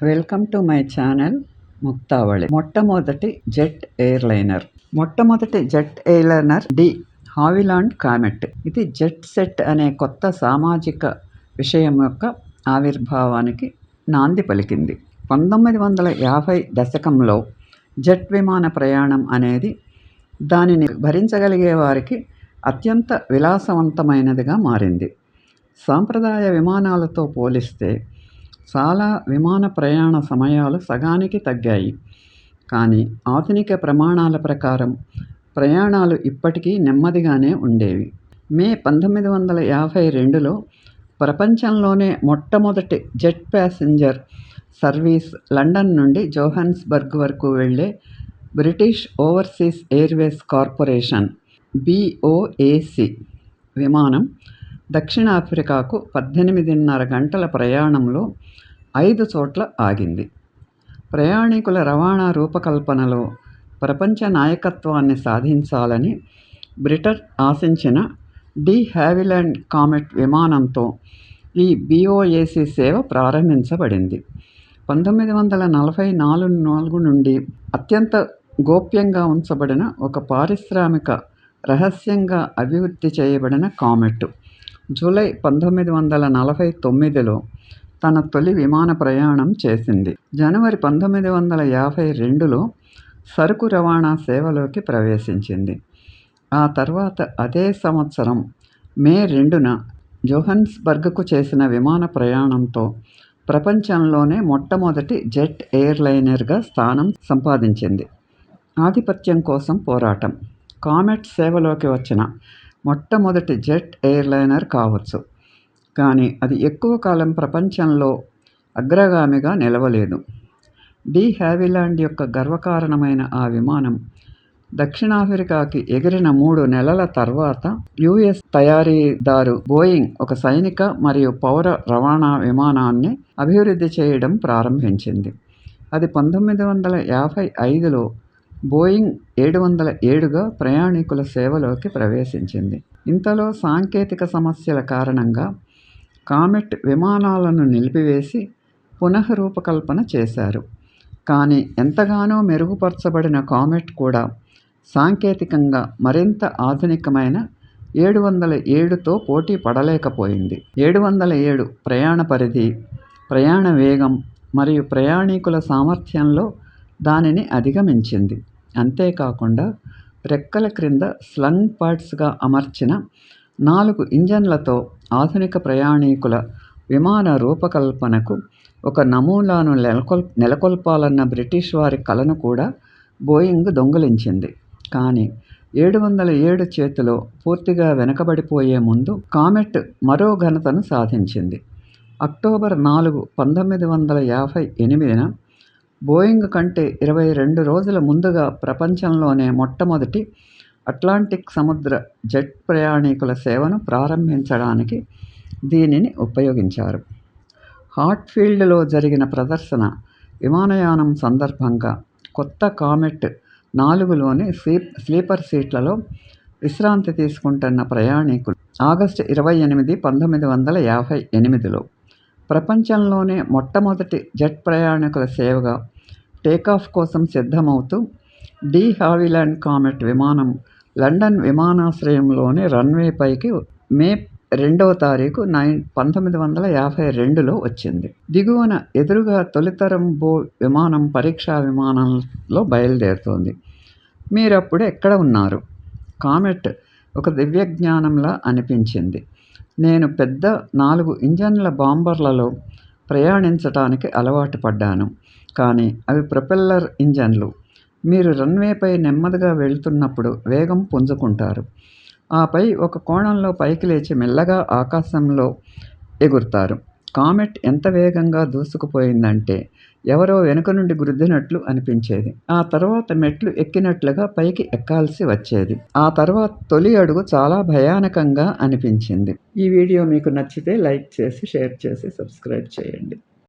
Welcome to my channel Muktavali. మొట్టమొదటి jet airliner. మొట్టమొదటి jet airliner de Havilland Comet. ఇది jet set అనే కొత్త సామాజిక విషయం యొక్క ఆవిర్భావానికి నాంది పలికింది. 1950 దశకంలో జెట్ విమాన ప్రయాణం అనేది దానిని భరించగలిగే వారికి అత్యంత విలాసవంతమైనదిగా మారింది. సాంప్రదాయ విమానాలతో పోలిస్తే చాలా విమాన ప్రయాణ సమయాలు సగానికి తగ్గాయి. కానీ ఆధునిక ప్రమాణాల ప్రకారం ప్రయాణాలు ఇప్పటికీ నెమ్మదిగానే ఉండేవి. మే 1952లో ప్రపంచంలోనే మొట్టమొదటి జెట్ ప్యాసింజర్ సర్వీస్ లండన్ నుండి జోహాన్స్బర్గ్ వరకు వెళ్ళే British overseas Airways corporation BOAC విమానం దక్షిణాఫ్రికాకు 18.5 గంటల ప్రయాణంలో 5 చోట్ల ఆగింది. ప్రయాణికుల రవాణా రూపకల్పనలో ప్రపంచ నాయకత్వాన్ని సాధించాలని బ్రిటన్ ఆశించిన డి హావిలాండ్ కామెట్ విమానంతో ఈ BOAC సేవ ప్రారంభించబడింది. 1944 నుండి అత్యంత గోప్యంగా ఉంచబడిన ఒక పారిశ్రామిక రహస్యంగా అభివృద్ధి చేయబడిన కామెట్ జూలై 1949లో తన తొలి విమాన ప్రయాణం చేసింది. జనవరి 1952లో సరుకు రవాణా సేవలోకి ప్రవేశించింది. ఆ తర్వాత అదే సంవత్సరం మే 2న జోహాన్స్బర్గ్కు చేసిన విమాన ప్రయాణంతో ప్రపంచంలోనే మొట్టమొదటి జెట్ ఎయిర్లైనర్గా స్థానం సంపాదించింది. ఆధిపత్యం కోసం పోరాటం. కామెట్ సేవలోకి వచ్చిన మొట్టమొదటి జెట్ ఎయిర్లైనర్ కావచ్చు, కానీ అది ఎక్కువ కాలం ప్రపంచంలో అగ్రగామిగా నిలవలేదు. డి హావిలాండ్ యొక్క గర్వకారణమైన ఆ విమానం దక్షిణాఫ్రికాకి ఎగిరిన 3 నెలల తర్వాత US తయారీదారు బోయింగ్ ఒక సైనిక మరియు పౌర రవాణా విమానాన్ని అభివృద్ధి చేయడం ప్రారంభించింది. అది 1955లో బోయింగ్ 707గా ప్రయాణికుల సేవలోకి ప్రవేశించింది. ఇంతలో సాంకేతిక సమస్యల కారణంగా కామెట్ విమానాలను నిలిపివేసి పునఃరూపకల్పన చేశారు. కానీ ఎంతగానో మెరుగుపరచబడిన కామెట్ కూడా సాంకేతికంగా మరింత ఆధునికమైన 707తో పోటీ పడలేకపోయింది. 707 ప్రయాణ పరిధి, ప్రయాణ వేగం మరియు ప్రయాణికుల సామర్థ్యంలో దానిని అధిగమించింది. అంతేకాకుండా రెక్కల క్రింద స్లంగ్ పాడ్స్గా అమర్చిన 4 ఇంజన్లతో ఆధునిక ప్రయాణికుల విమాన రూపకల్పనకు ఒక నమూనాను నెలకొల్పాలన్న బ్రిటిష్ వారి కలను కూడా బోయింగ్ దొంగిలించింది. కానీ 707 చేతిలో పూర్తిగా వెనుకబడిపోయే ముందు కామెట్ మరో ఘనతను సాధించింది. అక్టోబర్ 4, 1958న బోయింగ్ కంటే 22 రోజుల ముందుగా ప్రపంచంలోనే మొట్టమొదటి అట్లాంటిక్ సముద్ర జెట్ ప్రయాణికుల సేవను ప్రారంభించడానికి దీనిని ఉపయోగించారు. హాట్ఫీల్డ్లో జరిగిన ప్రదర్శన విమానయానం సందర్భంగా కొత్త కామెట్ 4లోని స్లీపర్ సీట్లలో విశ్రాంతి తీసుకుంటున్న ప్రయాణికులు ఆగస్టు 28, 1958లో ప్రపంచంలోనే మొట్టమొదటి జెట్ ప్రయాణికుల సేవగా టేకాఫ్ కోసం సిద్ధమవుతూ డి హావిలాండ్ కామెట్ విమానం లండన్ విమానాశ్రయంలోని రన్వేపైకి మే 2వ తారీఖు 1952లో వచ్చింది. దిగువన ఎదురుగా తొలితరం బో విమానం పరీక్షా విమానంలో బయలుదేరుతోంది. మీరప్పుడు ఎక్కడ ఉన్నారు? కామెట్ ఒక దివ్యజ్ఞానంలా అనిపించింది. నేను పెద్ద 4 ఇంజన్ల బాంబర్లలో ప్రయాణించటానికి అలవాటు పడ్డాను, కానీ అవి ప్రొపెల్లర్ ఇంజన్లు. మీరు రన్వేపై నెమ్మదిగా వెళ్తున్నప్పుడు వేగం పుంజుకుంటారు, ఆపై ఒక కోణంలో పైకి లేచి మెల్లగా ఆకాశంలో ఎగురుతారు. కామెట్ ఎంత వేగంగా దూసుకుపోయిందంటే ఎవరో వెనుక నుండి గుద్దినట్లు అనిపించేది. ఆ తర్వాత మెట్లు ఎక్కినట్లుగా పైకి ఎక్కాల్సి వచ్చేది. ఆ తర్వాత తొలి అడుగు చాలా భయానకంగా అనిపించింది. ఈ వీడియో మీకు నచ్చితే లైక్ చేసి, షేర్ చేసి, సబ్స్క్రైబ్ చేయండి.